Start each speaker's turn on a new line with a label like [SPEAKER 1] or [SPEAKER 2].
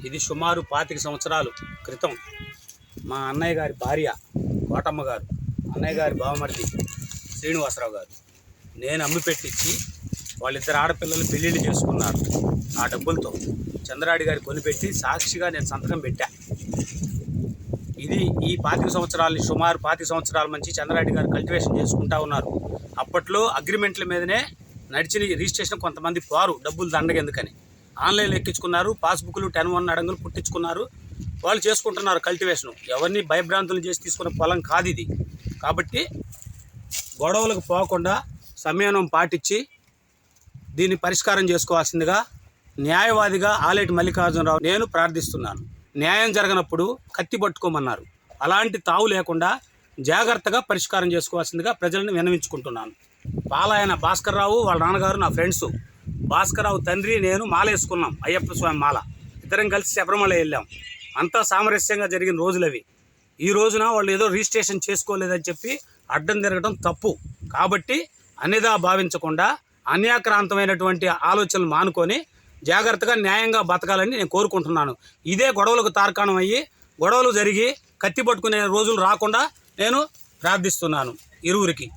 [SPEAKER 1] ఇది సుమారు 25 సంవత్సరాలు క్రితం మా అన్నయ్య గారి భార్య కోటమ్మ గారు, అన్నయ్య గారి బావమరిది శ్రీనివాసరావు గారు నేను అమ్మి పెట్టించి వాళ్ళిద్దరు ఆడపిల్లలు పెళ్ళిళ్ళు చేసుకున్నారు. ఆ డబ్బులతో చంద్రాడి గారి కొనిపెట్టి సాక్షిగా నేను సంతకం పెట్టా. ఇది ఈ 25 సంవత్సరాలు, సుమారు 25 సంవత్సరాల నుంచి చంద్రారెడ్డి గారు కల్టివేషన్ చేసుకుంటా ఉన్నారు. అప్పట్లో అగ్రిమెంట్ల మీదనే నడిచిన రిజిస్ట్రేషన్ కొంతమంది పోరు, డబ్బులు దండగెందుకని ఆన్లైన్లో ఎక్కించుకున్నారు. పాస్బుక్లు 10-1 అడంగులు పుట్టించుకున్నారు. వాళ్ళు చేసుకుంటున్నారు కల్టివేషను. ఎవరిని భయభ్రాంతులు చేసి తీసుకున్న పొలం కాదు ఇది. కాబట్టి గొడవలకు పోకుండా సంయమనం పాటించి దీన్ని పరిష్కారం చేసుకోవాల్సిందిగా న్యాయవాదిగా ఆలేటి మల్లికార్జునరావు నేను ప్రార్థిస్తున్నాను. న్యాయం జరగనప్పుడు కత్తి పట్టుకోమన్నారు. అలాంటి తావు లేకుండా జాగ్రత్తగా పరిష్కారం చేసుకోవాల్సిందిగా ప్రజలను విన్నవించుకుంటున్నాను. పాలాయన భాస్కర్రావు వాళ్ళ నాన్నగారు నా ఫ్రెండ్స్. భాస్కర్రావు తండ్రి నేను మాల వేసుకున్నాం, అయ్యప్ప స్వామి మాల. ఇద్దరం కలిసి శబరిమల వెళ్ళాం. అంతా సామరస్యంగా జరిగిన రోజులవి. ఈ రోజున వాళ్ళు ఏదో రిజిస్ట్రేషన్ చేసుకోలేదని చెప్పి అడ్డం తిరగడం తప్పు. కాబట్టి అన్యదా భావించకుండా అన్యాక్రాంతమైనటువంటి ఆలోచనలు మానుకొని జాగ్రత్తగా న్యాయంగా బతకాలని నేను కోరుకుంటున్నాను. ఇదే గొడవలకు తార్కాణం అయ్యి గొడవలు జరిగి కత్తి పట్టుకునే రోజులు రాకుండా నేను ప్రార్థిస్తున్నాను ఇరువురికి.